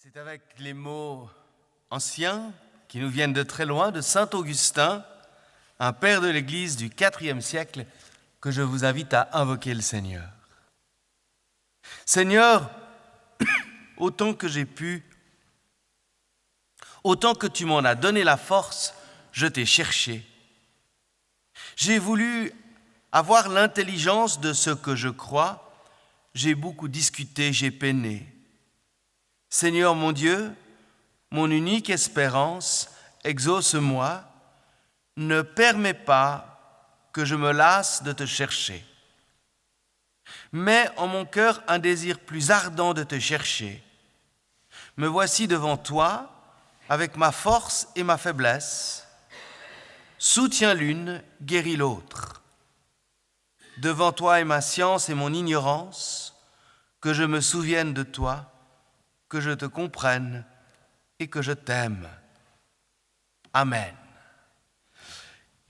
C'est avec les mots anciens qui nous viennent de très loin, de saint Augustin, un père de l'Église du IVe siècle, que je vous invite à invoquer le Seigneur. Seigneur, autant que j'ai pu, autant que tu m'en as donné la force, je t'ai cherché. J'ai voulu avoir l'intelligence de ce que je crois, j'ai beaucoup discuté, j'ai peiné. Seigneur mon Dieu, mon unique espérance, exauce-moi, ne permets pas que je me lasse de te chercher. Mets en mon cœur un désir plus ardent de te chercher. Me voici devant toi, avec ma force et ma faiblesse. Soutiens l'une, guéris l'autre. Devant toi est ma science et mon ignorance, que je me souvienne de toi, que je te comprenne et que je t'aime. Amen.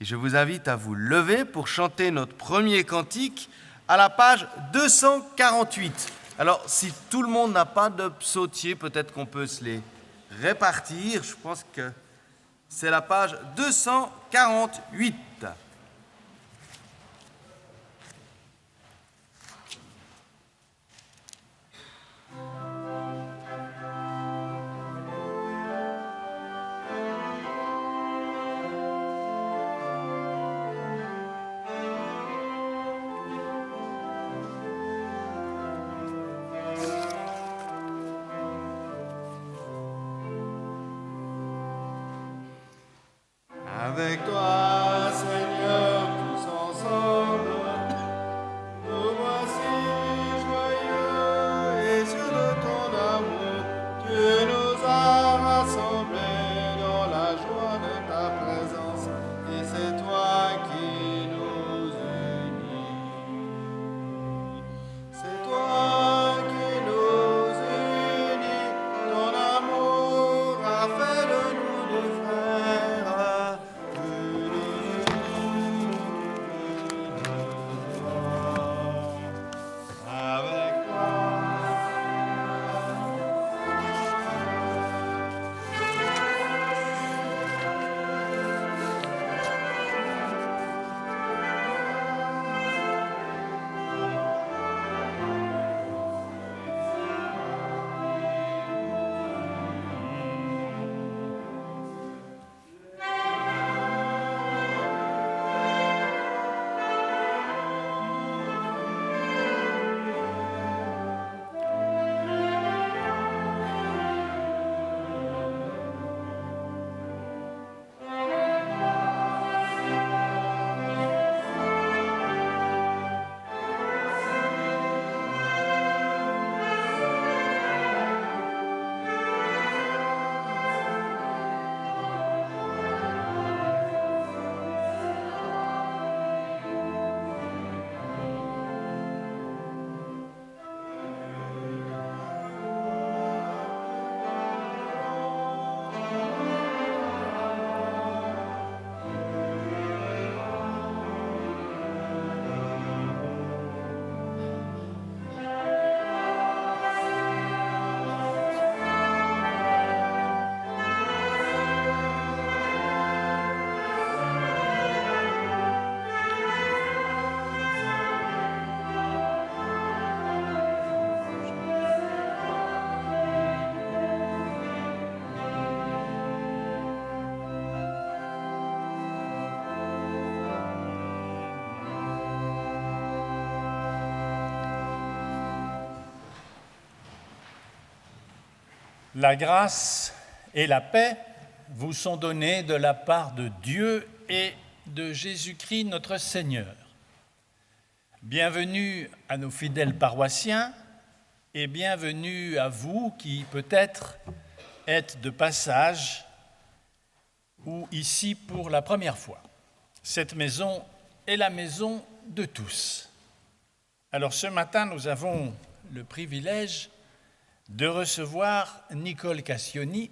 Et je vous invite à vous lever pour chanter notre premier cantique à la page 248. Alors, si tout le monde n'a pas de psautier, peut-être qu'on peut se les répartir. Je pense que c'est la page 248. Avec toi, Seigneur, tous ensemble, nous voici joyeux et sûrs de ton amour. Tu nous as rassemblés dans la joie de ta présence, et c'est toi qui nous unis. C'est toi qui nous unis, ton amour a fait de nous des frères. La grâce et la paix vous sont données de la part de Dieu et de Jésus-Christ notre Seigneur. Bienvenue à nos fidèles paroissiens et bienvenue à vous qui peut-être êtes de passage ou ici pour la première fois. Cette maison est la maison de tous. Alors ce matin, nous avons le privilège de recevoir Nicole Cassioni.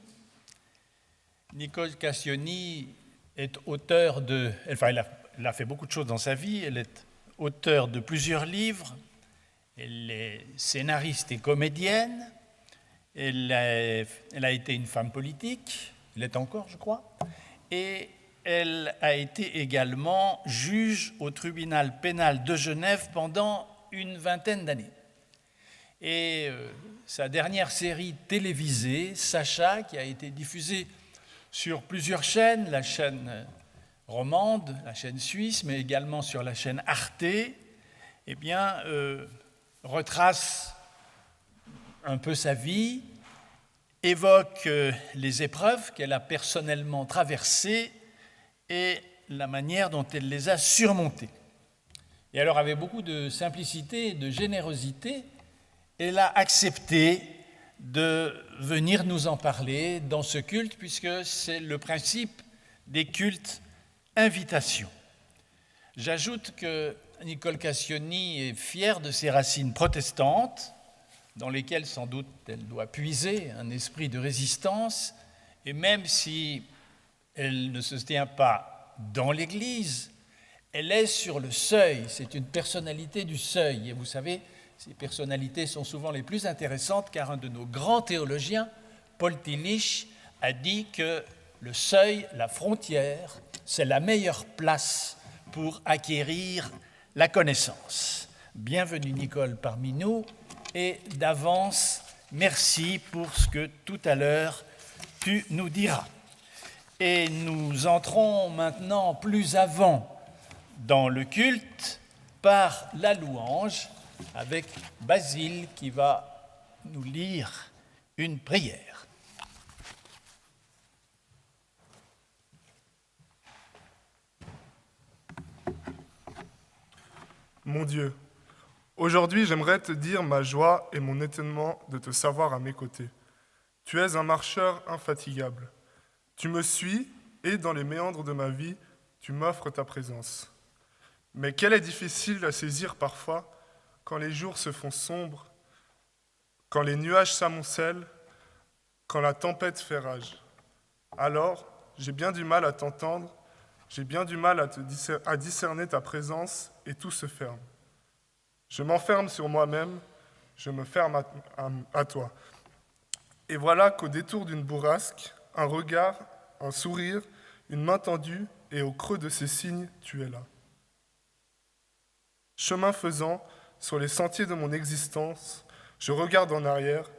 Nicole Cassioni est auteure elle a fait beaucoup de choses dans sa vie. Elle est auteure de plusieurs livres. Elle est scénariste et comédienne. Elle a été une femme politique, elle est encore, je crois, et elle a été également juge au tribunal pénal de Genève pendant une vingtaine d'années. Et sa dernière série télévisée, Sacha, qui a été diffusée sur plusieurs chaînes, la chaîne romande, la chaîne suisse, mais également sur la chaîne Arte, eh bien, retrace un peu sa vie, évoque les épreuves qu'elle a personnellement traversées et la manière dont elle les a surmontées. Et alors, avec beaucoup de simplicité et de générosité, elle a accepté de venir nous en parler dans ce culte, puisque c'est le principe des cultes invitation. J'ajoute que Nicole Cassioni est fière de ses racines protestantes, dans lesquelles sans doute elle doit puiser un esprit de résistance, et même si elle ne se tient pas dans l'Église, elle est sur le seuil, c'est une personnalité du seuil, et vous savez, ces personnalités sont souvent les plus intéressantes, car un de nos grands théologiens, Paul Tillich, a dit que le seuil, la frontière, c'est la meilleure place pour acquérir la connaissance. Bienvenue Nicole parmi nous, et d'avance, merci pour ce que tout à l'heure tu nous diras. Et nous entrons maintenant plus avant dans le culte par la louange avec Basile qui va nous lire une prière. Mon Dieu, aujourd'hui j'aimerais te dire ma joie et mon étonnement de te savoir à mes côtés. Tu es un marcheur infatigable. Tu me suis et dans les méandres de ma vie, tu m'offres ta présence. Mais qu'elle est difficile à saisir parfois quand les jours se font sombres, quand les nuages s'amoncellent, quand la tempête fait rage. Alors, j'ai bien du mal à t'entendre, j'ai bien du mal à discerner ta présence et tout se ferme. Je m'enferme sur moi-même, je me ferme à toi. Et voilà qu'au détour d'une bourrasque, un regard, un sourire, une main tendue, et au creux de ces signes, tu es là. Chemin faisant, sur les sentiers de mon existence, je regarde en arrière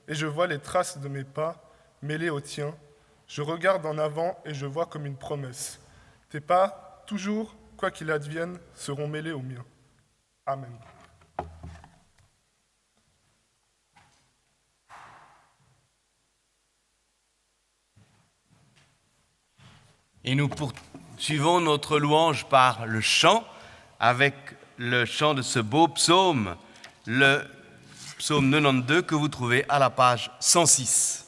et je vois les traces de mes pas mêlées aux tiens. Je regarde en avant et je vois comme une promesse. Tes pas, toujours, quoi qu'il advienne, seront mêlés aux miens. Amen. Et nous poursuivons notre louange par le chant, avec le chant de ce beau psaume, le psaume 92 que vous trouvez à la page 106.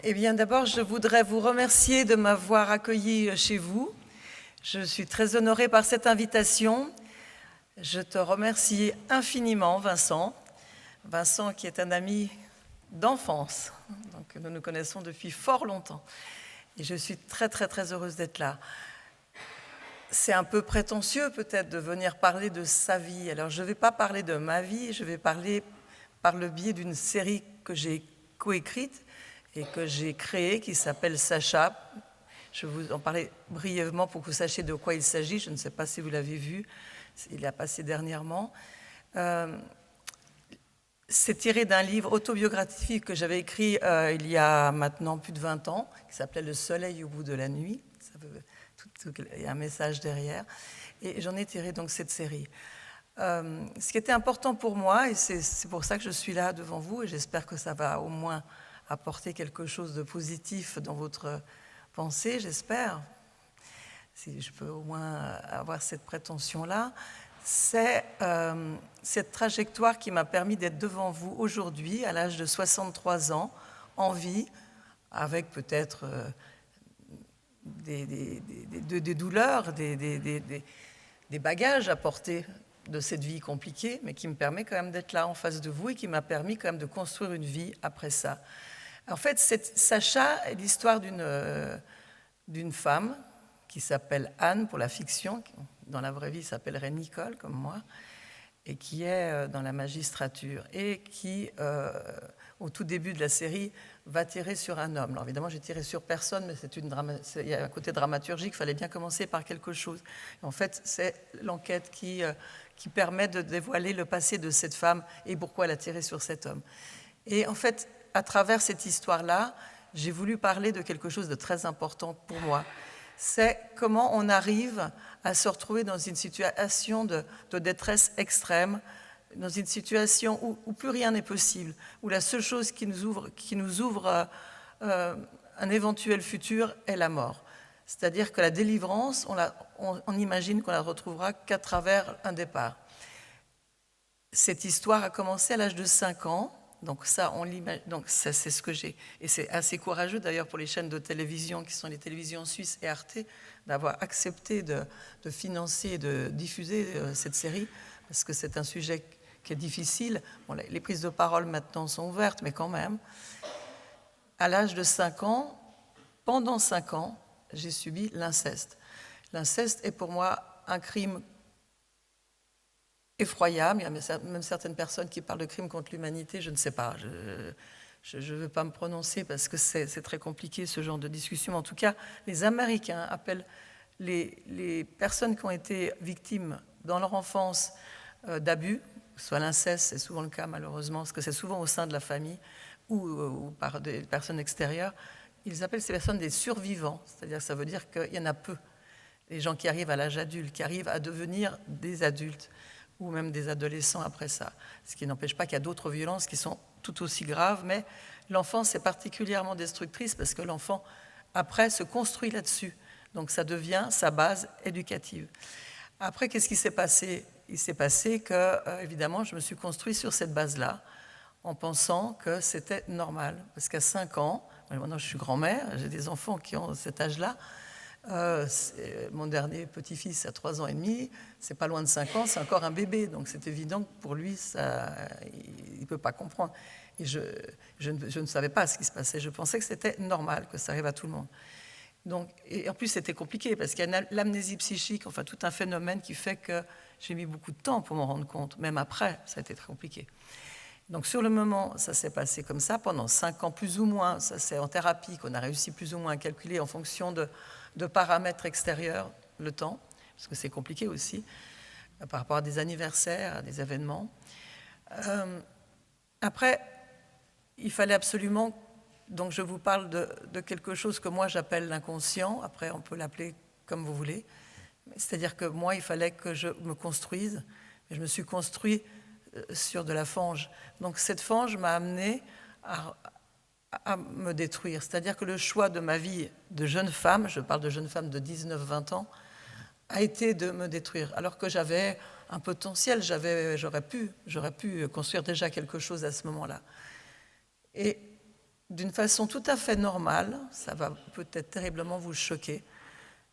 Eh bien, d'abord, je voudrais vous remercier de m'avoir accueilli chez vous. Je suis très honorée par cette invitation. Je te remercie infiniment, Vincent. Vincent qui est un ami d'enfance. Donc, nous nous connaissons depuis fort longtemps. Et je suis très, très, très heureuse d'être là. C'est un peu prétentieux peut-être de venir parler de sa vie. Alors, je ne vais pas parler de ma vie, je vais parler par le biais d'une série que j'ai coécrite et que j'ai créée qui s'appelle Sacha. Je vais vous en parler brièvement pour que vous sachiez de quoi il s'agit. Je ne sais pas si vous l'avez vu, il a passé dernièrement. C'est tiré d'un livre autobiographique que j'avais écrit il y a maintenant plus de 20 ans, qui s'appelait « Le soleil au bout de la nuit ». Il y a un message derrière. Et j'en ai tiré donc cette série. Ce qui était important pour moi, et c'est pour ça que je suis là devant vous, et j'espère que ça va au moins apporter quelque chose de positif dans votre pensée, j'espère, si je peux au moins avoir cette prétention-là, c'est cette trajectoire qui m'a permis d'être devant vous aujourd'hui, à l'âge de 63 ans, en vie, avec peut-être des douleurs, des bagages à porter de cette vie compliquée, mais qui me permet quand même d'être là en face de vous et qui m'a permis quand même de construire une vie après ça. En fait, Sacha est l'histoire d'une femme qui s'appelle Anne pour la fiction, qui dans la vraie vie s'appellerait Nicole, comme moi, et qui est dans la magistrature, et qui, au tout début de la série, va tirer sur un homme. Alors évidemment, j'ai tiré sur personne, mais il y a un côté dramaturgique, il fallait bien commencer par quelque chose. Et en fait, c'est l'enquête qui permet de dévoiler le passé de cette femme et pourquoi elle a tiré sur cet homme. Et en fait, à travers cette histoire-là, j'ai voulu parler de quelque chose de très important pour moi. C'est comment on arrive à se retrouver dans une situation de détresse extrême, dans une situation où plus rien n'est possible, où la seule chose qui nous ouvre un éventuel futur est la mort. C'est-à-dire que la délivrance, on imagine qu'on la retrouvera qu'à travers un départ. Cette histoire a commencé à l'âge de 5 ans. Donc ça, c'est ce que j'ai. Et c'est assez courageux d'ailleurs pour les chaînes de télévision qui sont les télévisions suisses et Arte d'avoir accepté de financer et de diffuser cette série parce que c'est un sujet qui est difficile. Bon, les prises de parole maintenant sont ouvertes, mais quand même. À l'âge de 5 ans, pendant 5 ans, j'ai subi l'inceste. L'inceste est pour moi un crime effroyable. Il y a même certaines personnes qui parlent de crimes contre l'humanité, je ne sais pas. Je ne veux pas me prononcer parce que c'est très compliqué ce genre de discussion. En tout cas, les Américains appellent les personnes qui ont été victimes dans leur enfance d'abus, soit l'inceste, c'est souvent le cas malheureusement, parce que c'est souvent au sein de la famille ou par des personnes extérieures, ils appellent ces personnes des survivants, c'est-à-dire que ça veut dire qu'il y en a peu. Les gens qui arrivent à l'âge adulte, qui arrivent à devenir des adultes, ou même des adolescents après ça. Ce qui n'empêche pas qu'il y a d'autres violences qui sont tout aussi graves, mais l'enfance est particulièrement destructrice parce que l'enfant, après, se construit là-dessus. Donc ça devient sa base éducative. Après, qu'est-ce qui s'est passé ? Il s'est passé que, évidemment, je me suis construit sur cette base-là, en pensant que c'était normal. Parce qu'à 5 ans, maintenant je suis grand-mère, j'ai des enfants qui ont cet âge-là, mon dernier petit-fils a 3 ans et demi, c'est pas loin de 5 ans, c'est encore un bébé, donc c'est évident que pour lui, il ne peut pas comprendre. Et je ne savais pas ce qui se passait, je pensais que c'était normal, que ça arrive à tout le monde. Donc, et en plus, c'était compliqué, parce qu'il y a l'amnésie psychique, enfin tout un phénomène qui fait que j'ai mis beaucoup de temps pour m'en rendre compte, même après, ça a été très compliqué. Donc sur le moment, ça s'est passé comme ça, pendant 5 ans plus ou moins, ça c'est en thérapie qu'on a réussi plus ou moins à calculer en fonction de paramètres extérieurs, le temps, parce que c'est compliqué aussi, par rapport à des anniversaires, à des événements. Après, il fallait absolument, donc je vous parle de quelque chose que moi j'appelle l'inconscient, après on peut l'appeler comme vous voulez, c'est-à-dire que moi il fallait que je me construise, et je me suis construit sur de la fange. Donc cette fange m'a amené à me détruire. C'est-à-dire que le choix de ma vie de jeune femme, je parle de jeune femme de 19-20 ans, a été de me détruire. Alors que j'avais un potentiel, j'aurais pu construire déjà quelque chose à ce moment-là. Et d'une façon tout à fait normale, ça va peut-être terriblement vous choquer.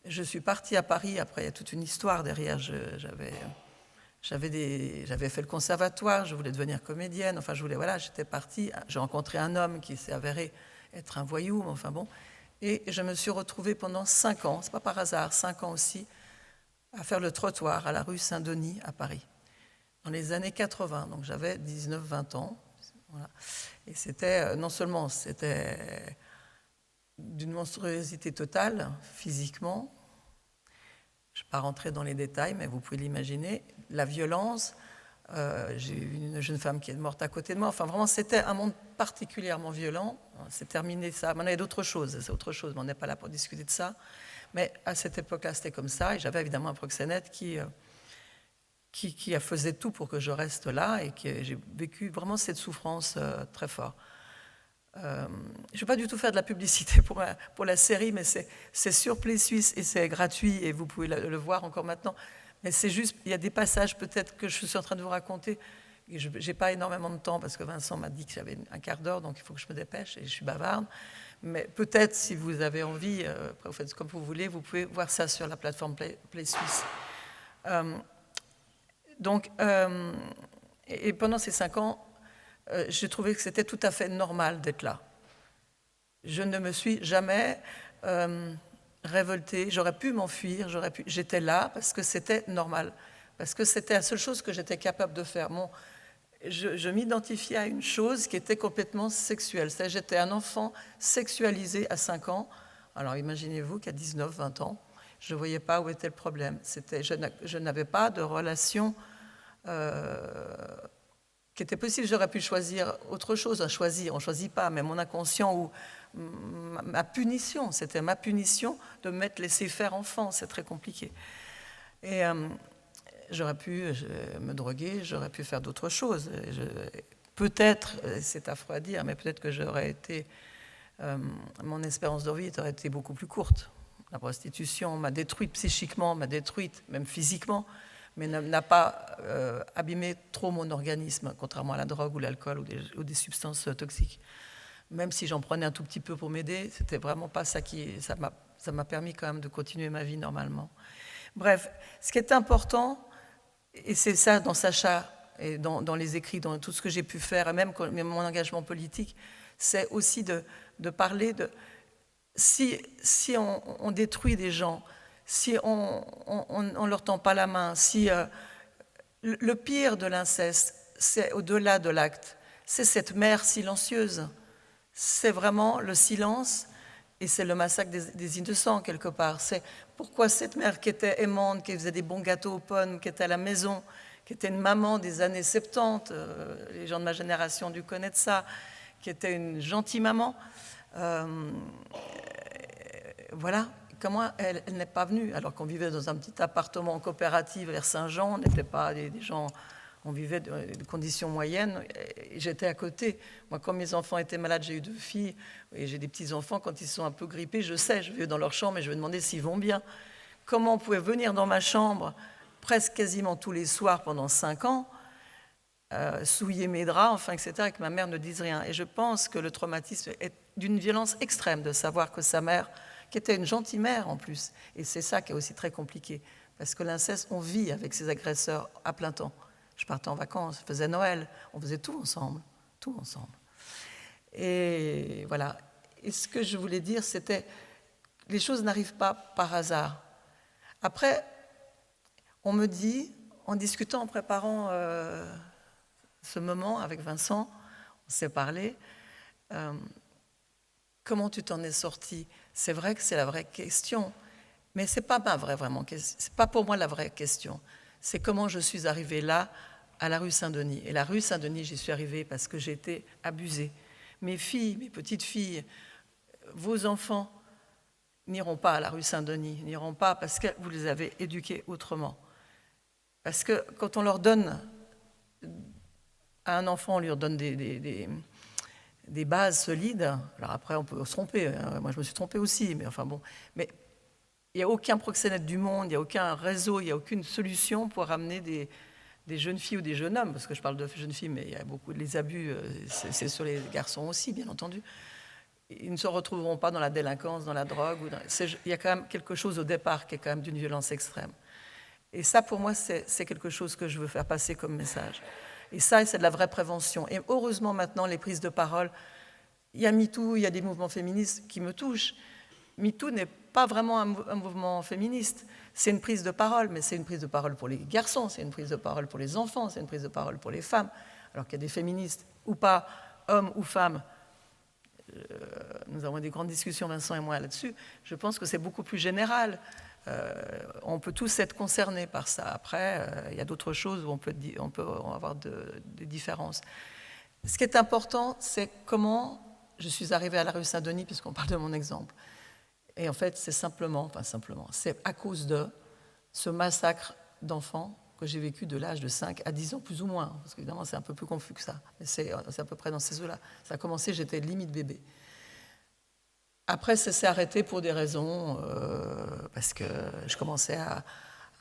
Je suis partie à Paris, après il y a toute une histoire derrière, j'avais fait le conservatoire, je voulais devenir comédienne, enfin j'étais partie, j'ai rencontré un homme qui s'est avéré être un voyou, enfin bon, et je me suis retrouvée pendant 5 ans, c'est pas par hasard, 5 ans aussi, à faire le trottoir à la rue Saint-Denis à Paris, dans les années 80, donc j'avais 19-20 ans, voilà. Et c'était, non seulement c'était d'une monstruosité totale, physiquement, je ne vais pas rentrer dans les détails, mais vous pouvez l'imaginer, la violence, j'ai eu une jeune femme qui est morte à côté de moi, enfin vraiment c'était un monde particulièrement violent, c'est terminé ça, maintenant il y a d'autres choses, c'est autre chose, mais on n'est pas là pour discuter de ça, mais à cette époque-là c'était comme ça, et j'avais évidemment un proxénète qui a faisait tout pour que je reste là, et que j'ai vécu vraiment cette souffrance très fort. Je ne vais pas du tout faire de la publicité pour la série, mais c'est sur Play Suisse et c'est gratuit et vous pouvez le voir encore maintenant. Mais c'est juste, il y a des passages peut-être que je suis en train de vous raconter. Je n'ai pas énormément de temps parce que Vincent m'a dit que j'avais un quart d'heure, donc il faut que je me dépêche et je suis bavarde. Mais peut-être, si vous avez envie, vous faites comme vous voulez, vous pouvez voir ça sur la plateforme Play Suisse. Et pendant ces 5 ans, j'ai trouvé que c'était tout à fait normal d'être là. Je ne me suis jamais révoltée, j'aurais pu m'enfuir, j'étais là parce que c'était normal, parce que c'était la seule chose que j'étais capable de faire. Je m'identifiais à une chose qui était complètement sexuelle, c'est-à-dire j'étais un enfant sexualisé à 5 ans, alors imaginez-vous qu'à 19-20 ans, je ne voyais pas où était le problème. Je n'avais pas de relation qui était possible. J'aurais pu choisir autre chose. On ne choisit pas, mais mon inconscient ou ma punition, c'était ma punition de me laisser faire enfant. C'est très compliqué. Et j'aurais pu me droguer, j'aurais pu faire d'autres choses. Peut-être, c'est affreux à dire, mais peut-être que j'aurais été... mon espérance de vie aurait été beaucoup plus courte. La prostitution m'a détruite psychiquement, m'a détruite même physiquement, mais n'a pas abîmé trop mon organisme, contrairement à la drogue ou l'alcool ou des substances toxiques. Même si j'en prenais un tout petit peu pour m'aider, c'était vraiment pas ça qui... Ça m'a permis quand même de continuer ma vie normalement. Bref, ce qui est important, et c'est ça dans Sacha, et dans les écrits, dans tout ce que j'ai pu faire, et même mon engagement politique, c'est aussi de parler de... Si on détruit des gens, si on leur tend pas la main, si le pire de l'inceste, c'est au-delà de l'acte, c'est cette mère silencieuse, c'est vraiment le silence et c'est le massacre des innocents quelque part. C'est pourquoi cette mère qui était aimante, qui faisait des bons gâteaux aux pommes, qui était à la maison, qui était une maman des années 70, les gens de ma génération ont dû connaître ça, qui était une gentille maman, voilà. Comment elle n'est pas venue, alors qu'on vivait dans un petit appartement en coopérative vers Saint-Jean, on n'était pas des gens, on vivait dans des conditions moyennes, et j'étais à côté. Moi, quand mes enfants étaient malades, j'ai eu 2 filles, et j'ai des petits-enfants, quand ils sont un peu grippés, je vais dans leur chambre et je vais demander s'ils vont bien. Comment on pouvait venir dans ma chambre, presque quasiment tous les soirs pendant 5 ans, souiller mes draps, enfin, etc., et que ma mère ne dise rien. Et je pense que le traumatisme est d'une violence extrême de savoir que sa mère, qui était une gentille mère en plus. Et c'est ça qui est aussi très compliqué, parce que l'inceste, on vit avec ses agresseurs à plein temps. Je partais en vacances, je faisais Noël, on faisait tout ensemble. Et voilà. Et ce que je voulais dire, c'était, les choses n'arrivent pas par hasard. Après, on me dit, en discutant, en préparant ce moment avec Vincent, on s'est parlé, comment tu t'en es sorti? C'est vrai que c'est la vraie question, mais c'est pas c'est pas pour moi la vraie question. C'est comment je suis arrivée là, à la rue Saint-Denis. Et la rue Saint-Denis, j'y suis arrivée parce que j'ai été abusée. Mes filles, mes petites filles, vos enfants n'iront pas à la rue Saint-Denis, n'iront pas parce que vous les avez éduqués autrement. Parce que quand on leur donne à un enfant, on lui donne des bases solides. Alors après, on peut se tromper. Moi, je me suis trompée aussi, mais enfin bon. Mais il n'y a aucun proxénète du monde, il n'y a aucun réseau, il n'y a aucune solution pour ramener des jeunes filles ou des jeunes hommes, parce que je parle de jeunes filles, mais il y a beaucoup les abus, c'est sur les garçons aussi, bien entendu. ils ne se retrouveront pas dans la délinquance, dans la drogue. Il y a quand même quelque chose au départ qui est quand même d'une violence extrême. Et ça, pour moi, c'est quelque chose que je veux faire passer comme message. Et ça, c'est de la vraie prévention. Et heureusement, maintenant, les prises de parole, il y a MeToo, il y a des mouvements féministes qui me touchent. MeToo n'est pas vraiment un mouvement féministe. C'est une prise de parole, mais c'est une prise de parole pour les garçons, c'est une prise de parole pour les enfants, c'est une prise de parole pour les femmes. Alors qu'il y a des féministes, ou pas, hommes ou femmes, nous avons des grandes discussions, Vincent et moi, là-dessus. Je pense que c'est beaucoup plus général. On peut tous être concernés par ça. Après, il y a d'autres choses où on peut avoir des différences. Ce qui est important, c'est comment je suis arrivée à la rue Saint-Denis, puisqu'on parle de mon exemple. Et en fait, c'est c'est à cause de ce massacre d'enfants que j'ai vécu de l'âge de 5 à 10 ans, plus ou moins, parce qu'évidemment, c'est un peu plus confus que ça, mais c'est à peu près dans ces eaux-là. Ça a commencé, j'étais limite bébé. Après, ça s'est arrêté pour des raisons, parce que je commençais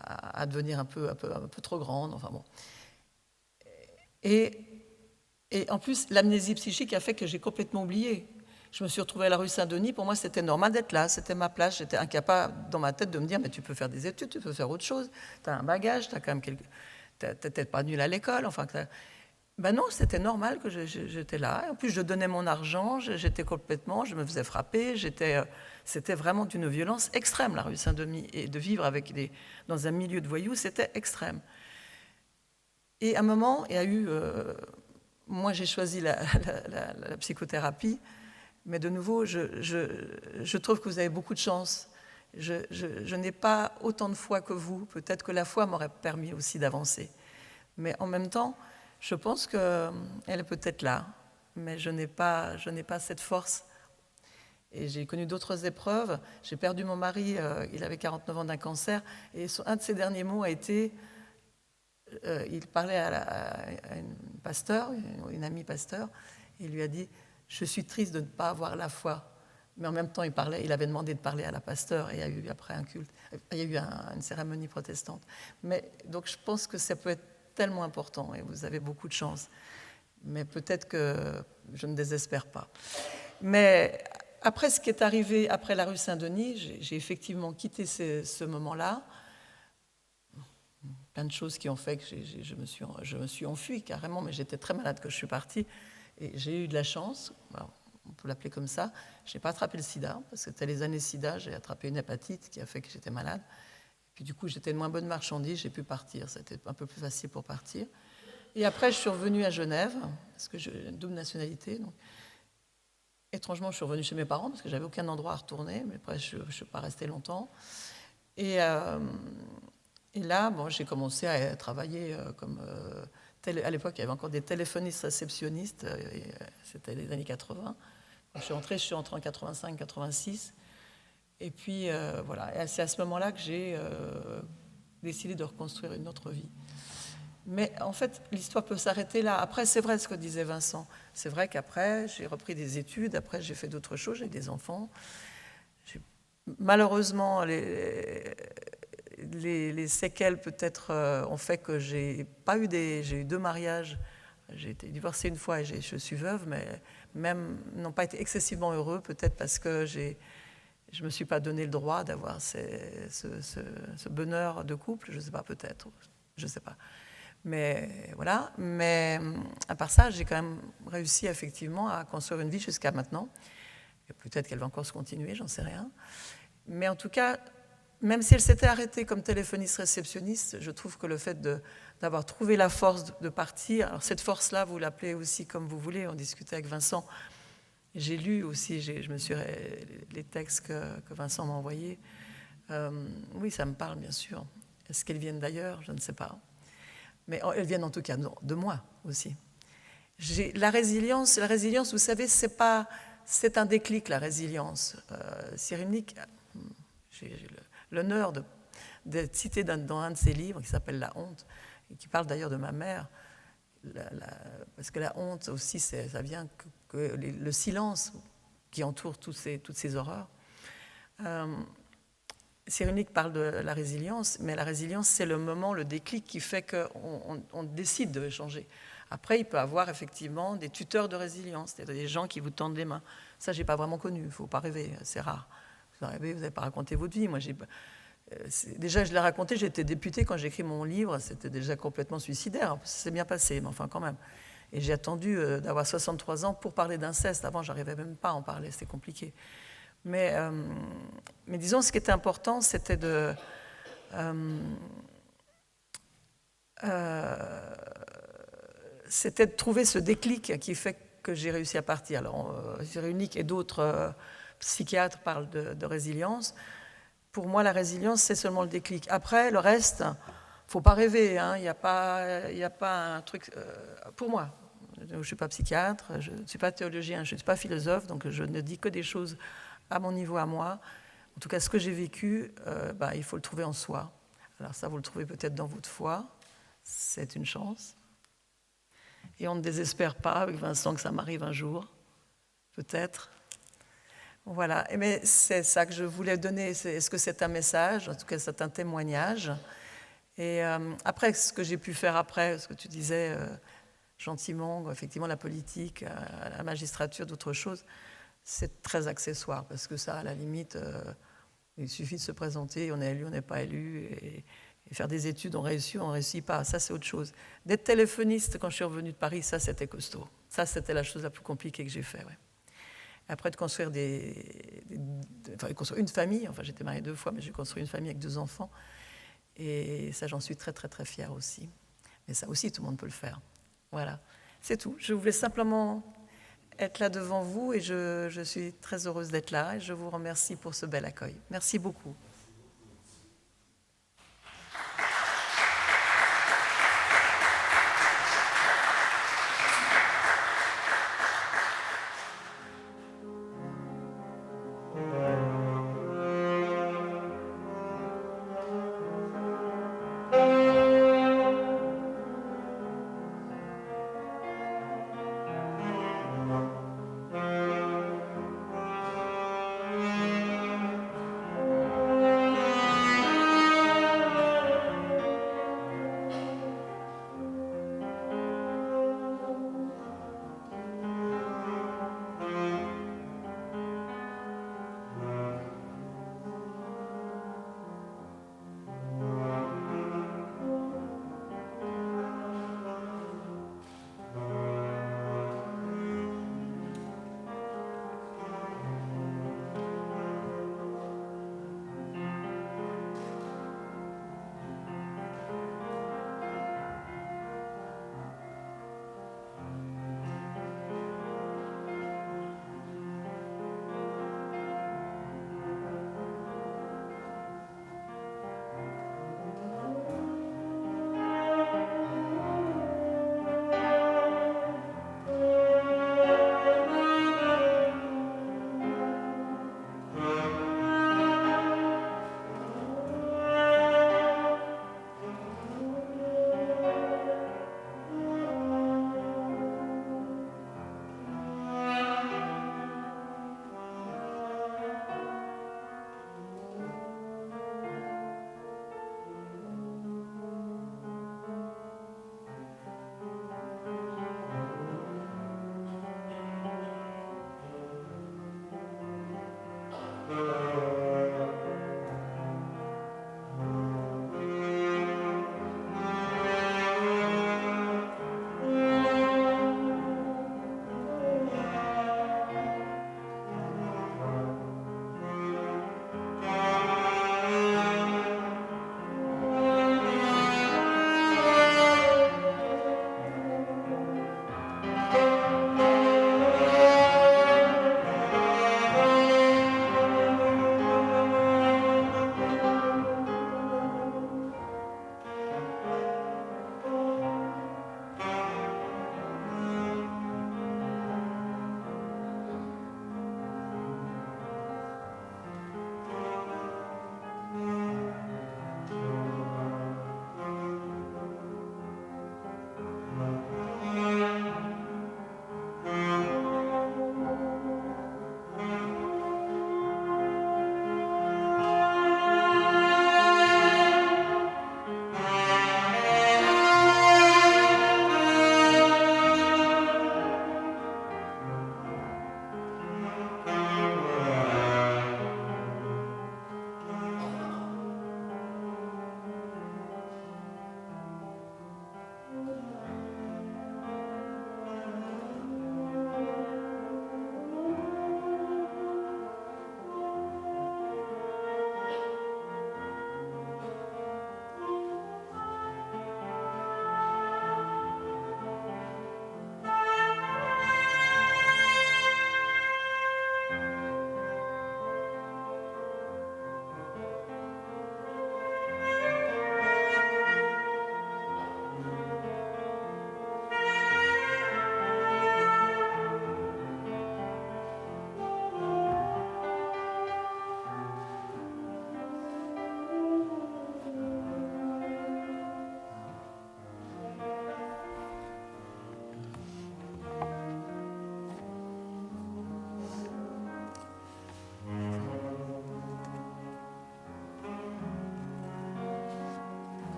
à devenir un peu trop grande, enfin bon. Et en plus, l'amnésie psychique a fait que j'ai complètement oublié. Je me suis retrouvée à la rue Saint-Denis. Pour moi, c'était normal d'être là. C'était ma place. J'étais incapable dans ma tête de me dire, mais tu peux faire des études, tu peux faire autre chose. Tu as un bagage, tu as quand même t'es peut-être pas nul à l'école. Enfin, ben non, c'était normal que j'étais là. Et en plus, je donnais mon argent. J'étais complètement, je me faisais frapper. C'était vraiment d'une violence extrême, la rue Saint-Denis. Et de vivre dans un milieu de voyous, c'était extrême. Et à un moment, il y a eu... moi, j'ai choisi la psychothérapie. Mais de nouveau, je trouve que vous avez beaucoup de chance. Je n'ai pas autant de foi que vous. Peut-être que la foi m'aurait permis aussi d'avancer. Mais en même temps, je pense qu'elle est peut-être là. Mais je n'ai pas cette force. Et j'ai connu d'autres épreuves. J'ai perdu mon mari, il avait 49 ans d'un cancer. Et un de ses derniers mots a été... il parlait à une pasteur, une amie pasteur, et il lui a dit... Je suis triste de ne pas avoir la foi. Mais en même temps, il avait demandé de parler à la pasteur et il y a eu après un culte. Il y a eu une cérémonie protestante. Mais, donc je pense que ça peut être tellement important et vous avez beaucoup de chance. Mais peut-être que je ne désespère pas. Mais après ce qui est arrivé après la rue Saint-Denis, j'ai effectivement quitté ce moment-là. Plein de choses qui ont fait que je me suis enfuie carrément, mais j'étais très malade quand je suis partie. Et j'ai eu de la chance, alors, on peut l'appeler comme ça, je n'ai pas attrapé le sida, parce que c'était les années sida, j'ai attrapé une hépatite qui a fait que j'étais malade. Et puis du coup, j'étais de moins bonne marchandise, j'ai pu partir, c'était un peu plus facile pour partir. Et après, je suis revenue à Genève, parce que j'ai une double nationalité. Donc, étrangement, je suis revenue chez mes parents, parce que j'avais aucun endroit à retourner, mais après, je ne suis pas restée longtemps. Et là, bon, j'ai commencé à travailler comme... à l'époque, il y avait encore des téléphonistes réceptionnistes, c'était les années 80. Quand je suis entrée en 85-86. Et puis, voilà. Et c'est à ce moment-là que j'ai décidé de reconstruire une autre vie. Mais en fait, l'histoire peut s'arrêter là. Après, c'est vrai ce que disait Vincent. C'est vrai qu'après, j'ai repris des études, après, j'ai fait d'autres choses, j'ai des enfants. Malheureusement, les séquelles peut-être ont fait que j'ai eu 2 mariages. J'ai été divorcée une fois et je suis veuve, mais même n'ont pas été excessivement heureux, peut-être parce que je ne me suis pas donné le droit d'avoir ce bonheur de couple. Je ne sais pas, peut-être. Je ne sais pas. Mais voilà. Mais à part ça, j'ai quand même réussi effectivement à construire une vie jusqu'à maintenant. Et peut-être qu'elle va encore se continuer, j'en sais rien. Mais en tout cas, même si elle s'était arrêtée comme téléphoniste-réceptionniste, je trouve que le fait d'avoir trouvé la force de partir, alors cette force-là, vous l'appelez aussi comme vous voulez, on discutait avec Vincent, j'ai lu aussi, les textes que Vincent m'a envoyés. Oui, ça me parle, bien sûr. Est-ce qu'elles viennent d'ailleurs? Je ne sais pas. Mais elles viennent en tout cas de moi aussi. La résilience, vous savez, c'est un déclic, la résilience. Cyrulnik, j'ai l'honneur d'être cité dans un de ses livres qui s'appelle La honte, et qui parle d'ailleurs de ma mère, parce que la honte aussi, ça vient que le silence qui entoure toutes ces horreurs. Cyrulnik parle de la résilience, mais la résilience, c'est le moment, le déclic qui fait qu'on décide de changer. Après, il peut y avoir effectivement des tuteurs de résilience, c'est-à-dire des gens qui vous tendent les mains. Ça, je n'ai pas vraiment connu, il ne faut pas rêver, c'est rare. Vous arrivez, vous n'avez pas raconté votre vie. Moi, déjà, je l'ai raconté, j'étais députée quand j'ai écrit mon livre, c'était déjà complètement suicidaire. Ça s'est bien passé, mais enfin quand même. Et j'ai attendu d'avoir 63 ans pour parler d'inceste. Avant, je n'arrivais même pas à en parler, c'était compliqué. Mais disons, ce qui était important, c'était c'était de trouver ce déclic qui fait que j'ai réussi à partir. Alors, Cyrulnik et d'autres psychiatres parlent de résilience. Pour moi, la résilience, c'est seulement le déclic. Après, le reste, il ne faut pas rêver. Il n'y a pas un truc... pour moi, je ne suis pas psychiatre, je ne suis pas théologien, je ne suis pas philosophe, donc je ne dis que des choses à mon niveau, à moi. En tout cas, ce que j'ai vécu, il faut le trouver en soi. Alors ça, vous le trouvez peut-être dans votre foi, c'est une chance. Et on ne désespère pas avec Vincent que ça m'arrive un jour, peut-être. Voilà, mais c'est ça que je voulais donner. Est-ce que c'est un message? En tout cas, c'est un témoignage. Et après, ce que j'ai pu faire après, ce que tu disais gentiment, effectivement, la politique, la magistrature, d'autres choses, c'est très accessoire, parce que ça, à la limite, il suffit de se présenter, on est élu, on n'est pas élu, et faire des études, on réussit, on ne réussit pas. Ça, c'est autre chose. D'être téléphoniste quand je suis revenue de Paris, ça, c'était costaud. Ça, c'était la chose la plus compliquée que j'ai faite. Ouais. Après, de construire construire une famille, enfin, j'étais mariée 2 fois, mais j'ai construit une famille avec 2 enfants. Et ça, j'en suis très, très, très fière aussi. Mais ça aussi, tout le monde peut le faire. Voilà. C'est tout. Je voulais simplement être là devant vous et je suis très heureuse d'être là. Et je vous remercie pour ce bel accueil. Merci beaucoup.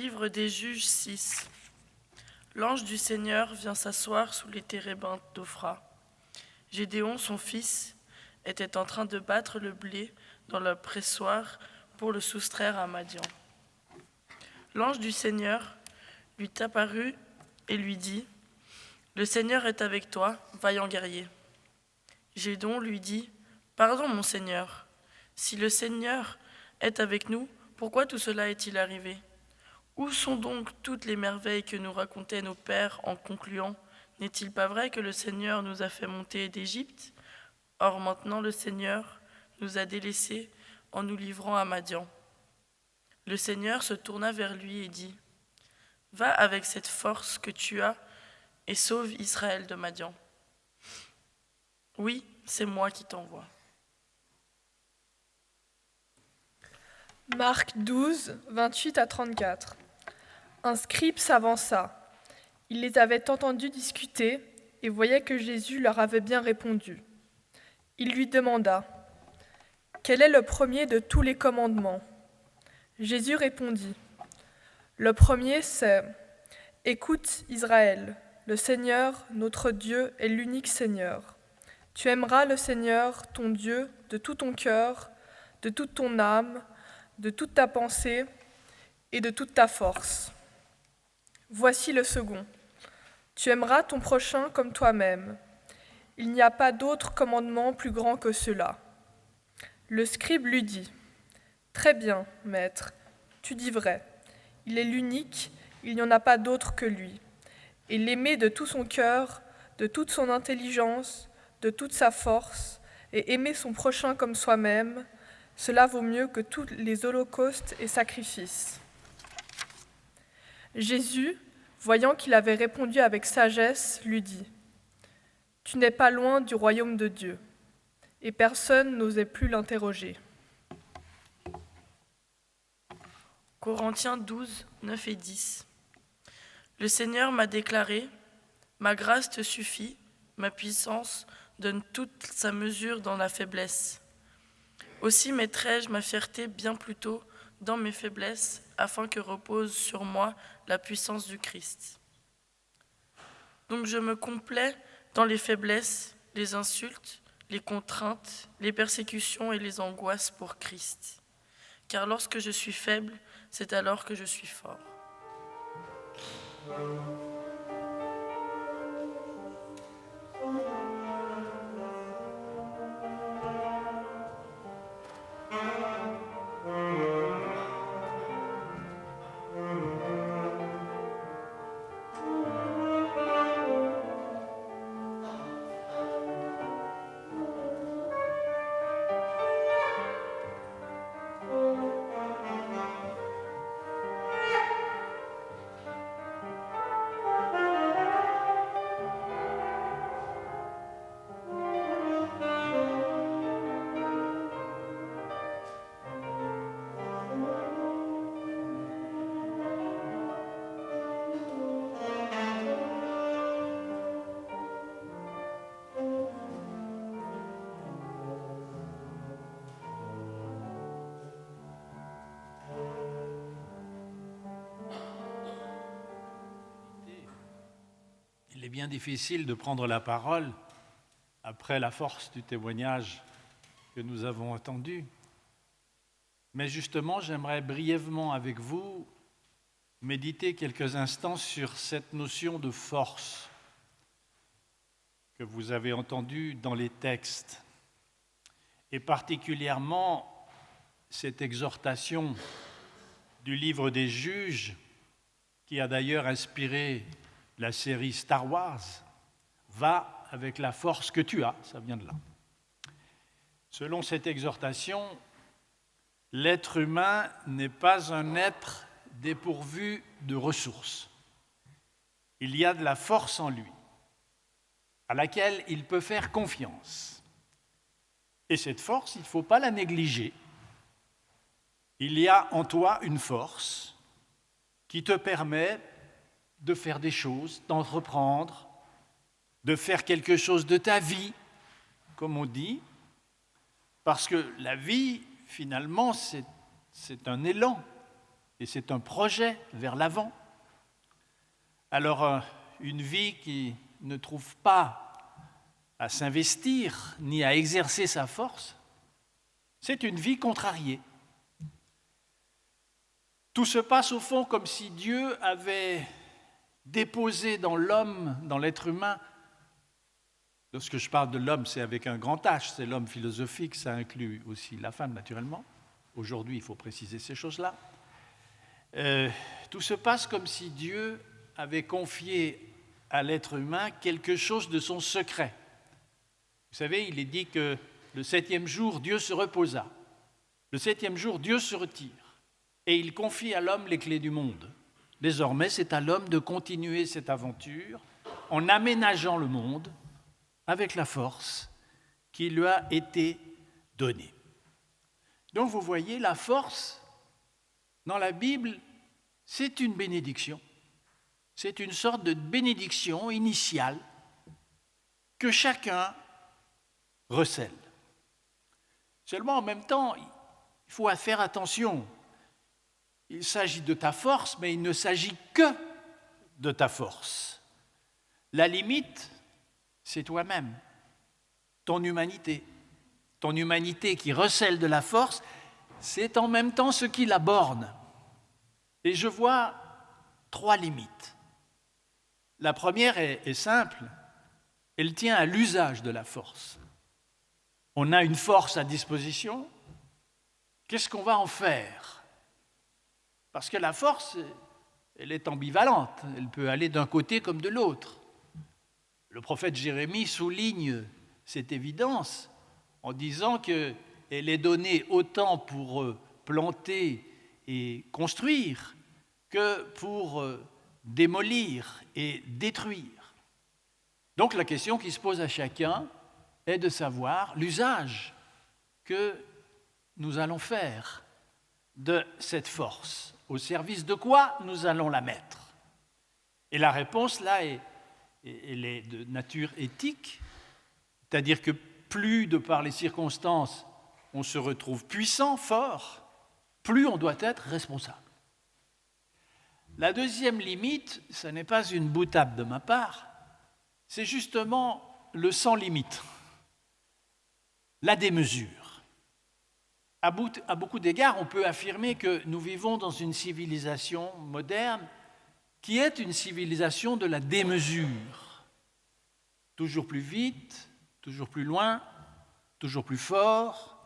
Livre des Juges 6. L'ange du Seigneur vient s'asseoir sous les térébinthes d'Ophra. Gédéon, son fils, était en train de battre le blé dans le pressoir pour le soustraire à Madian. L'ange du Seigneur lui apparut et lui dit : « Le Seigneur est avec toi, vaillant guerrier. » Gédéon lui dit : « Pardon, mon Seigneur, si le Seigneur est avec nous, pourquoi tout cela est-il arrivé ? Où sont donc toutes les merveilles que nous racontaient nos pères en concluant : n'est-il pas vrai que le Seigneur nous a fait monter d'Égypte ? Or maintenant le Seigneur nous a délaissés en nous livrant à Madian. » Le Seigneur se tourna vers lui et dit : « Va avec cette force que tu as et sauve Israël de Madian. Oui, c'est moi qui t'envoie. » Marc 12, 28 à 34. Un scribe s'avança. Il les avait entendus discuter et voyait que Jésus leur avait bien répondu. Il lui demanda : « Quel est le premier de tous les commandements ? » Jésus répondit : « Le premier, c'est : Écoute, Israël, le Seigneur, notre Dieu, est l'unique Seigneur. Tu aimeras le Seigneur, ton Dieu, de tout ton cœur, de toute ton âme, de toute ta pensée et de toute ta force. Voici le second. Tu aimeras ton prochain comme toi-même. Il n'y a pas d'autre commandement plus grand que cela. » Le scribe lui dit : « Très bien, maître, tu dis vrai. Il est l'unique, il n'y en a pas d'autre que lui. Et l'aimer de tout son cœur, de toute son intelligence, de toute sa force, et aimer son prochain comme soi-même, cela vaut mieux que tous les holocaustes et sacrifices. » Jésus, voyant qu'il avait répondu avec sagesse, lui dit : « Tu n'es pas loin du royaume de Dieu. » Et personne n'osait plus l'interroger. Corinthiens 12, 9 et 10. Le Seigneur m'a déclaré : « Ma grâce te suffit, ma puissance donne toute sa mesure dans la faiblesse. Aussi mettrai-je ma fierté bien plus tôt dans mes faiblesses, afin que repose sur moi la puissance du Christ. Donc je me complais dans les faiblesses, les insultes, les contraintes, les persécutions et les angoisses pour Christ. Car lorsque je suis faible, c'est alors que je suis fort. » Il est bien difficile de prendre la parole après la force du témoignage que nous avons entendu. Mais justement, j'aimerais brièvement avec vous méditer quelques instants sur cette notion de force que vous avez entendue dans les textes, et particulièrement cette exhortation du livre des Juges, qui a d'ailleurs inspiré la série Star Wars, « Va avec la force que tu as », ça vient de là. Selon cette exhortation, l'être humain n'est pas un être dépourvu de ressources. Il y a de la force en lui, à laquelle il peut faire confiance. Et cette force, il ne faut pas la négliger. Il y a en toi une force qui te permet de faire des choses, d'entreprendre, de faire quelque chose de ta vie, comme on dit, parce que la vie, finalement, c'est un élan. et c'est un projet vers l'avant. Alors, une vie qui ne trouve pas à s'investir ni à exercer sa force, c'est une vie contrariée. Tout se passe au fond comme si Dieu avait déposé dans l'homme, dans l'être humain. Lorsque je parle de l'homme, c'est avec un grand H, c'est l'homme philosophique, ça inclut aussi la femme naturellement. Aujourd'hui, il faut préciser ces choses-là. Tout se passe comme si Dieu avait confié à l'être humain quelque chose de son secret. Vous savez, il est dit que le 7e jour, Dieu se reposa. Le 7e jour, Dieu se retire. Et il confie à l'homme les clés du monde. Désormais, c'est à l'homme de continuer cette aventure en aménageant le monde avec la force qui lui a été donnée. Donc vous voyez, la force, dans la Bible, c'est une bénédiction. C'est une sorte de bénédiction initiale que chacun recèle. Seulement, en même temps, il faut faire attention. Il s'agit de ta force, mais il ne s'agit que de ta force. La limite, c'est toi-même, ton humanité. Ton humanité qui recèle de la force, c'est en même temps ce qui la borne. Et je vois 3 limites. La première est simple, elle tient à l'usage de la force. On a une force à disposition, qu'est-ce qu'on va en faire ? Parce que la force, elle est ambivalente, elle peut aller d'un côté comme de l'autre. Le prophète Jérémie souligne cette évidence en disant qu'elle est donnée autant pour planter et construire que pour démolir et détruire. Donc la question qui se pose à chacun est de savoir l'usage que nous allons faire de cette force. Au service de quoi nous allons la mettre? Et la réponse là elle est de nature éthique, c'est-à-dire que plus de par les circonstances on se retrouve puissant, fort, plus on doit être responsable. La deuxième limite, ce n'est pas une boutade de ma part, c'est justement le sans limite, la démesure. À beaucoup d'égards, on peut affirmer que nous vivons dans une civilisation moderne qui est une civilisation de la démesure. Toujours plus vite, toujours plus loin, toujours plus fort.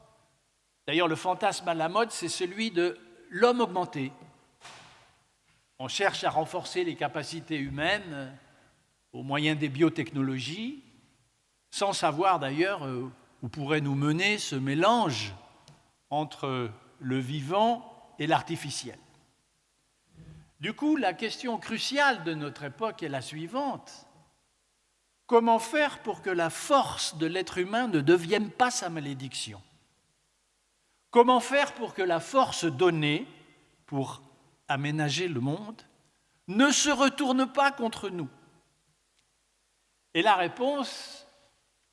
D'ailleurs, le fantasme à la mode, c'est celui de l'homme augmenté. On cherche à renforcer les capacités humaines au moyen des biotechnologies, sans savoir d'ailleurs où pourrait nous mener ce mélange entre le vivant et l'artificiel. Du coup, la question cruciale de notre époque est la suivante. Comment faire pour que la force de l'être humain ne devienne pas sa malédiction? Comment faire pour que la force donnée pour aménager le monde ne se retourne pas contre nous? Et la réponse,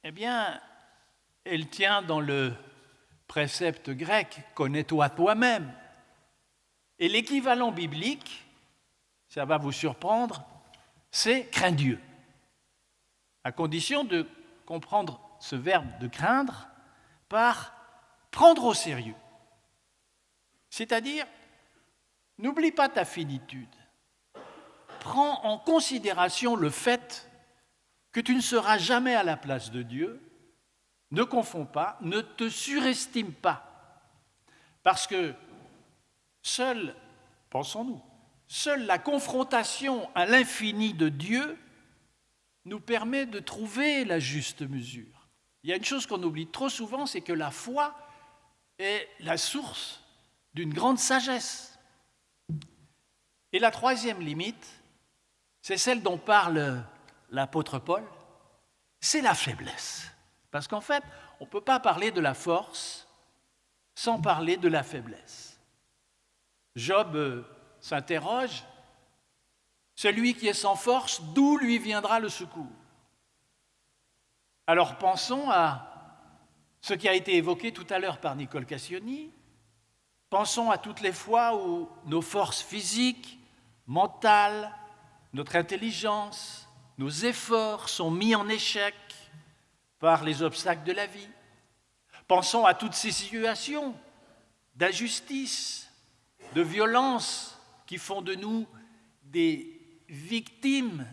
eh bien, elle tient dans le précepte grec « connais-toi toi-même ». Et l'équivalent biblique, ça va vous surprendre, c'est « crains Dieu », à condition de comprendre ce verbe de craindre par prendre au sérieux. C'est-à-dire, n'oublie pas ta finitude. Prends en considération le fait que tu ne seras jamais à la place de Dieu. Ne confonds pas, ne te surestime pas. Parce que seule, pensons-nous, seule la confrontation à l'infini de Dieu nous permet de trouver la juste mesure. Il y a une chose qu'on oublie trop souvent, c'est que la foi est la source d'une grande sagesse. Et la troisième limite, c'est celle dont parle l'apôtre Paul, c'est la faiblesse. Parce qu'en fait, on ne peut pas parler de la force sans parler de la faiblesse. Job s'interroge, celui qui est sans force, d'où lui viendra le secours? Alors pensons à ce qui a été évoqué tout à l'heure par Nicole Cassioni, Pensons à toutes les fois où nos forces physiques, mentales, notre intelligence, nos efforts sont mis en échec par les obstacles de la vie. Pensons à toutes ces situations d'injustice, de violence qui font de nous des victimes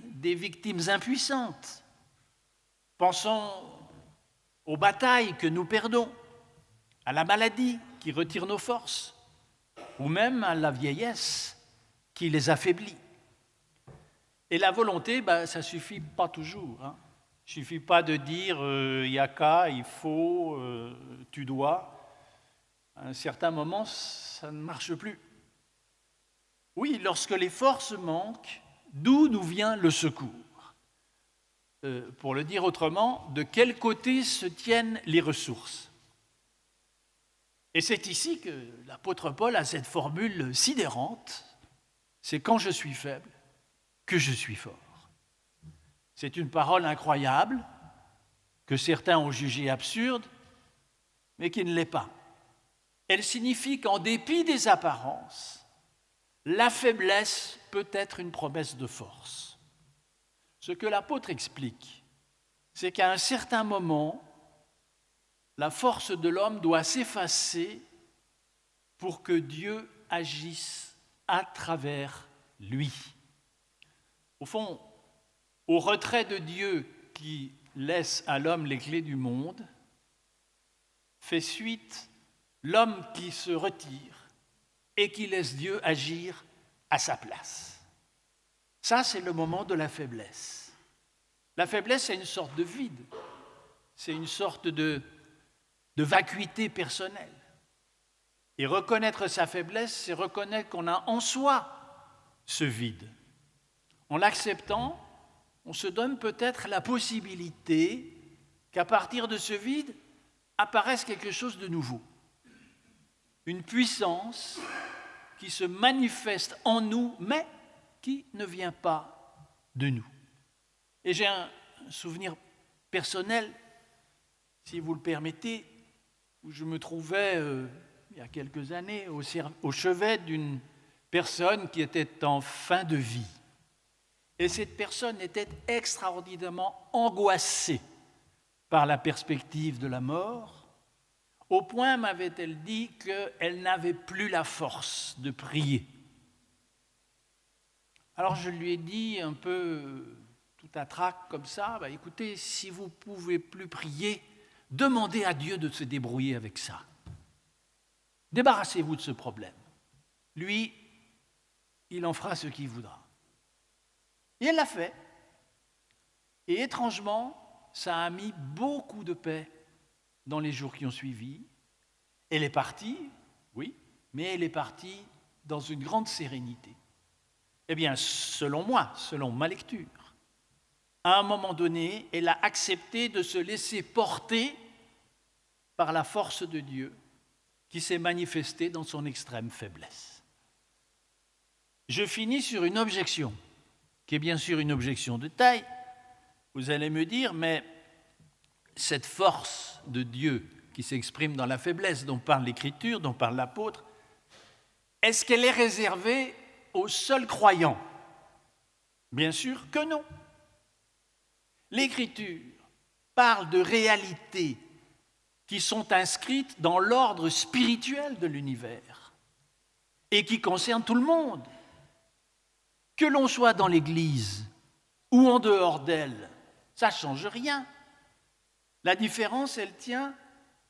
impuissantes. Pensons aux batailles que nous perdons, à la maladie qui retire nos forces, ou même à la vieillesse qui les affaiblit. Et la volonté, ça ne suffit pas toujours. Il ne suffit pas de dire il y a qu'à, il faut, tu dois. À un certain moment, ça ne marche plus. Oui, lorsque les forces manquent, d'où nous vient le secours? Pour le dire autrement, de quel côté se tiennent les ressources? Et c'est ici que l'apôtre Paul a cette formule sidérante, c'est quand je suis faible que je suis fort. C'est une parole incroyable que certains ont jugée absurde, mais qui ne l'est pas. Elle signifie qu'en dépit des apparences, la faiblesse peut être une promesse de force. Ce que l'apôtre explique, c'est qu'à un certain moment, la force de l'homme doit s'effacer pour que Dieu agisse à travers lui. Au fond, au retrait de Dieu qui laisse à l'homme les clés du monde, fait suite l'homme qui se retire et qui laisse Dieu agir à sa place. Ça, c'est le moment de la faiblesse. La faiblesse, c'est une sorte de vide, c'est une sorte de vacuité personnelle. Et reconnaître sa faiblesse, c'est reconnaître qu'on a en soi ce vide. En l'acceptant, on se donne peut-être la possibilité qu'à partir de ce vide apparaisse quelque chose de nouveau. Une puissance qui se manifeste en nous, mais qui ne vient pas de nous. Et j'ai un souvenir personnel, si vous le permettez, où je me trouvais, il y a quelques années, au chevet d'une personne qui était en fin de vie. Et cette personne était extraordinairement angoissée par la perspective de la mort, au point, m'avait-elle dit, qu'elle n'avait plus la force de prier. Alors je lui ai dit un peu tout à trac comme ça, écoutez, si vous ne pouvez plus prier, demandez à Dieu de se débrouiller avec ça. Débarrassez-vous de ce problème. Lui, il en fera ce qu'il voudra. Et elle l'a fait. Et étrangement, ça a mis beaucoup de paix dans les jours qui ont suivi. Elle est partie, oui, mais elle est partie dans une grande sérénité. Eh bien, selon moi, selon ma lecture, à un moment donné, elle a accepté de se laisser porter par la force de Dieu qui s'est manifestée dans son extrême faiblesse. Je finis sur une objection, qui est bien sûr une objection de taille. Vous allez me dire, mais cette force de Dieu qui s'exprime dans la faiblesse dont parle l'Écriture, dont parle l'apôtre, est-ce qu'elle est réservée aux seuls croyants? Bien sûr que non. L'Écriture parle de réalités qui sont inscrites dans l'ordre spirituel de l'univers et qui concernent tout le monde. Que l'on soit dans l'Église ou en dehors d'elle, ça ne change rien. La différence, elle tient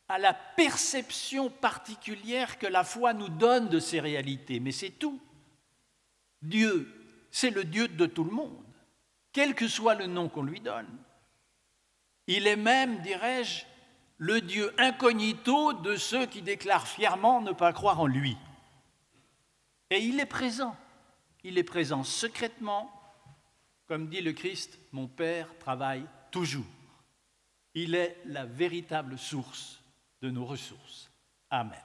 à la perception particulière que la foi nous donne de ces réalités, mais c'est tout. Dieu, c'est le Dieu de tout le monde, quel que soit le nom qu'on lui donne. Il est même, dirais-je, le Dieu incognito de ceux qui déclarent fièrement ne pas croire en lui. Et il est présent secrètement, comme dit le Christ, mon Père travaille toujours. Il est la véritable source de nos ressources. Amen.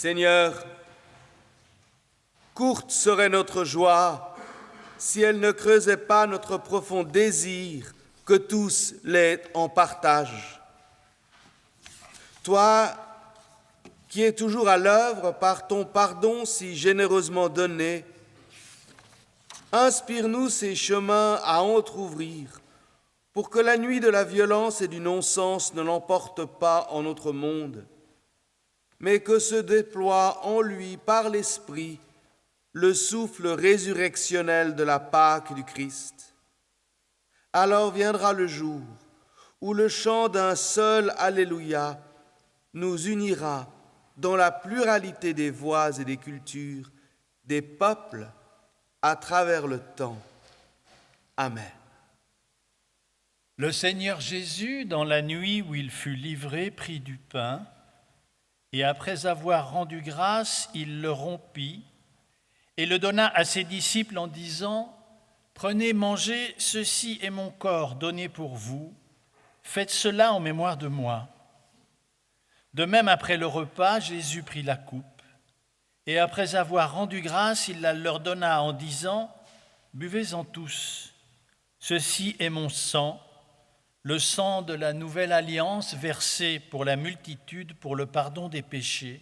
Seigneur, courte serait notre joie si elle ne creusait pas notre profond désir que tous l'aient en partage. Toi, qui es toujours à l'œuvre par ton pardon si généreusement donné, inspire-nous ces chemins à entr'ouvrir, pour que la nuit de la violence et du non-sens ne l'emporte pas en notre monde, mais que se déploie en lui par l'Esprit le souffle résurrectionnel de la Pâque du Christ. Alors viendra le jour où le chant d'un seul Alléluia nous unira dans la pluralité des voix et des cultures, des peuples à travers le temps. Amen. Le Seigneur Jésus, dans la nuit où il fut livré, prit du pain, et après avoir rendu grâce, il le rompit et le donna à ses disciples en disant : « Prenez, mangez, ceci est mon corps donné pour vous, faites cela en mémoire de moi. » De même, après le repas, Jésus prit la coupe, et après avoir rendu grâce, il la leur donna en disant : « Buvez-en tous, ceci est mon sang, le sang de la nouvelle alliance versé pour la multitude pour le pardon des péchés.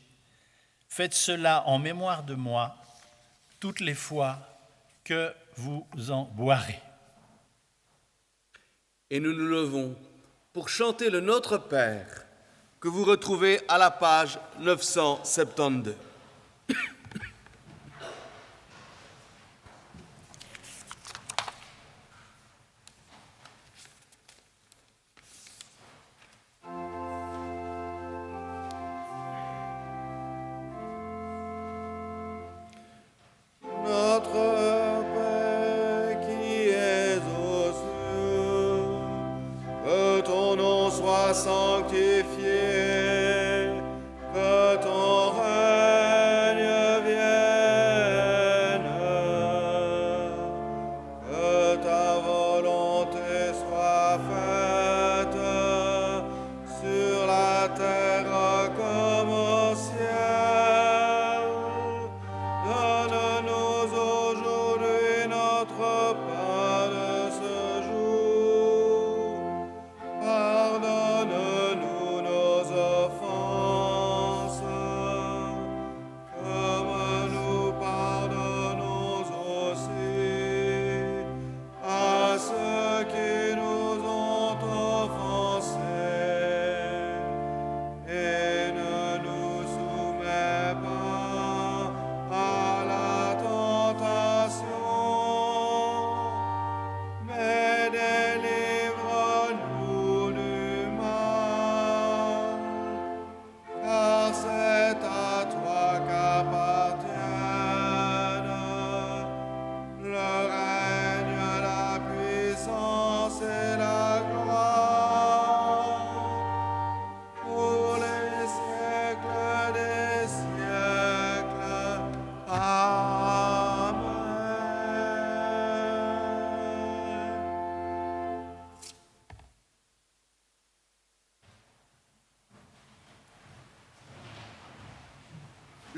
Faites cela en mémoire de moi, toutes les fois que vous en boirez. » Et nous nous levons pour chanter le Notre Père, que vous retrouvez à la page 972.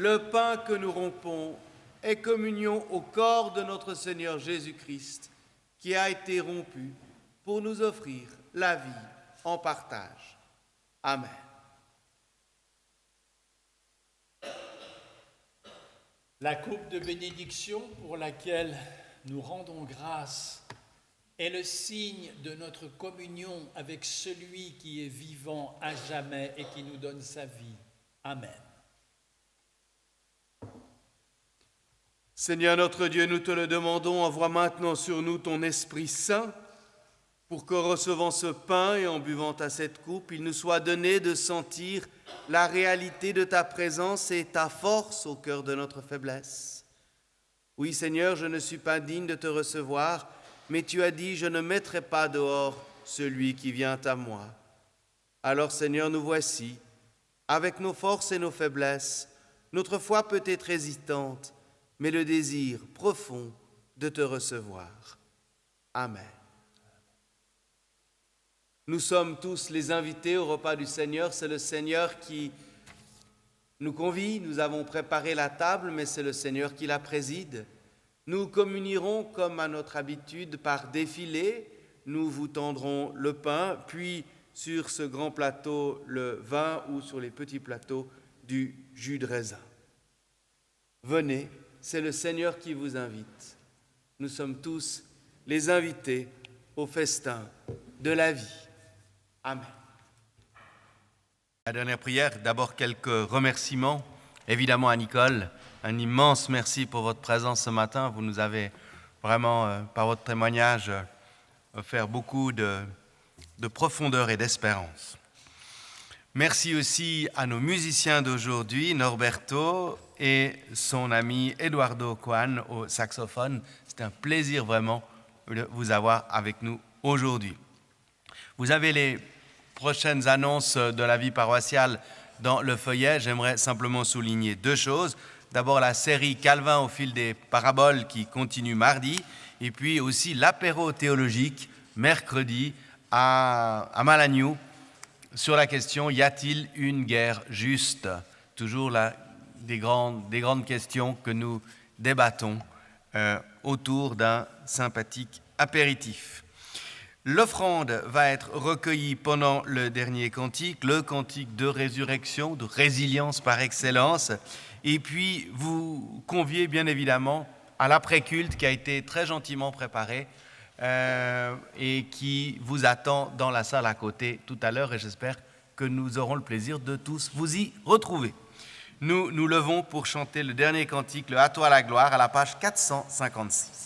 Le pain que nous rompons est communion au corps de notre Seigneur Jésus-Christ, qui a été rompu pour nous offrir la vie en partage. Amen. La coupe de bénédiction pour laquelle nous rendons grâce est le signe de notre communion avec celui qui est vivant à jamais et qui nous donne sa vie. Amen. Seigneur notre Dieu, nous te le demandons, envoie maintenant sur nous ton Esprit Saint, pour qu'en recevant ce pain et en buvant à cette coupe, il nous soit donné de sentir la réalité de ta présence et ta force au cœur de notre faiblesse. Oui, Seigneur, je ne suis pas digne de te recevoir, mais tu as dit, je ne mettrai pas dehors celui qui vient à moi. Alors, Seigneur, nous voici, avec nos forces et nos faiblesses, notre foi peut être hésitante, mais le désir profond de te recevoir. Amen. Nous sommes tous les invités au repas du Seigneur. C'est le Seigneur qui nous convie, nous avons préparé la table, mais c'est le Seigneur qui la préside. Nous communierons comme à notre habitude par défilé. Nous vous tendrons le pain, puis sur ce grand plateau le vin ou sur les petits plateaux du jus de raisin. Venez, c'est le Seigneur qui vous invite. Nous sommes tous les invités au festin de la vie. Amen. La dernière prière, d'abord quelques remerciements. Évidemment à Nicole, un immense merci pour votre présence ce matin. Vous nous avez vraiment, par votre témoignage, offert beaucoup de profondeur et d'espérance. Merci aussi à nos musiciens d'aujourd'hui, Norberto et son ami Eduardo Coan au saxophone. C'est un plaisir vraiment de vous avoir avec nous aujourd'hui. Vous avez les prochaines annonces de la vie paroissiale dans le feuillet. J'aimerais simplement souligner deux choses. D'abord, la série Calvin au fil des paraboles qui continue mardi, et puis aussi l'apéro théologique mercredi à Malagnou sur la question « Y a-t-il une guerre juste ?» Toujours des grandes questions que nous débattons autour d'un sympathique apéritif. L'offrande va être recueillie pendant le dernier cantique, le cantique de résurrection, de résilience par excellence. Et puis, vous conviez bien évidemment à l'après-culte qui a été très gentiment préparé et qui vous attend dans la salle à côté tout à l'heure. Et j'espère que nous aurons le plaisir de tous vous y retrouver. Nous nous levons pour chanter le dernier cantique, le « À toi la gloire » à la page 456.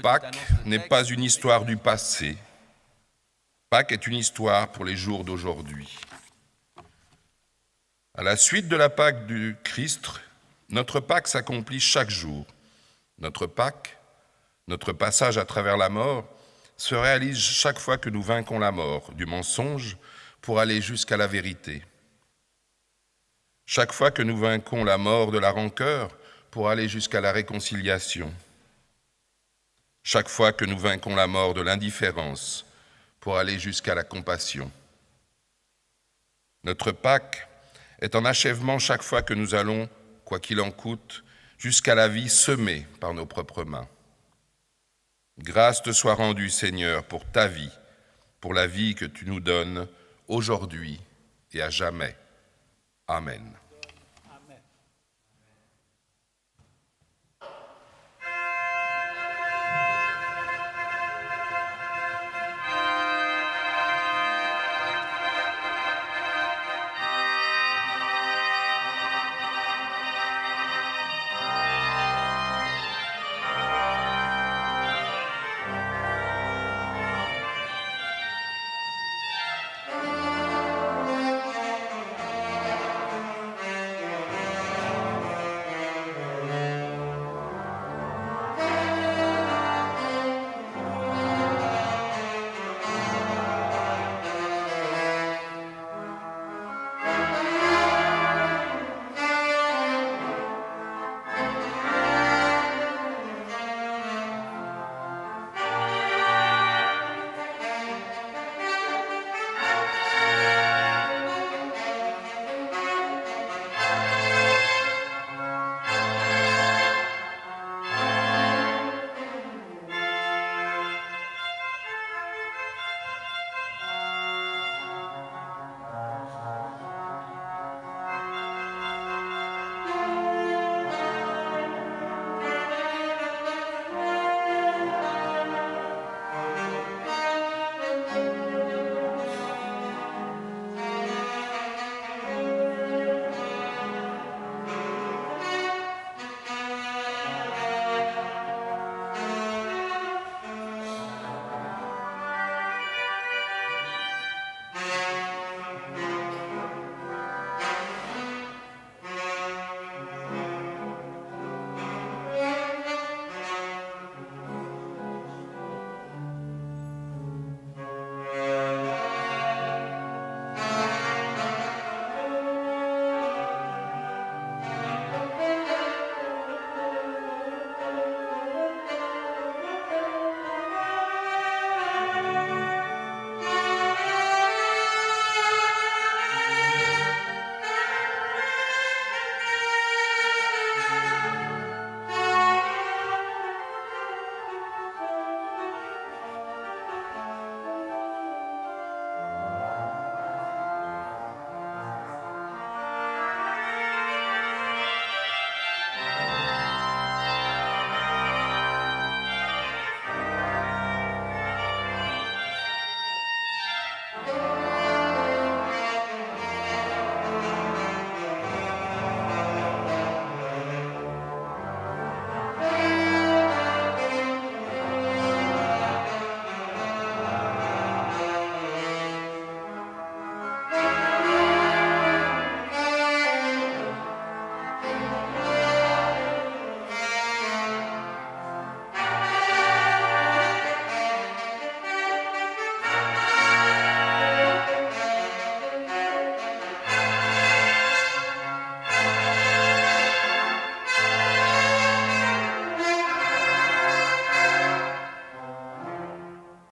Pâques n'est pas une histoire du passé. Pâques est une histoire pour les jours d'aujourd'hui. À la suite de la Pâque du Christ, notre Pâque s'accomplit chaque jour. Notre Pâque, notre passage à travers la mort, se réalise chaque fois que nous vainquons la mort du mensonge pour aller jusqu'à la vérité. Chaque fois que nous vainquons la mort de la rancœur pour aller jusqu'à la réconciliation. chaque fois que nous vaincrons la mort de l'indifférence pour aller jusqu'à la compassion. Notre Pâques est en achèvement chaque fois que nous allons, quoi qu'il en coûte, jusqu'à la vie semée par nos propres mains. Grâce te soit rendue, Seigneur, pour ta vie, pour la vie que tu nous donnes aujourd'hui et à jamais. Amen.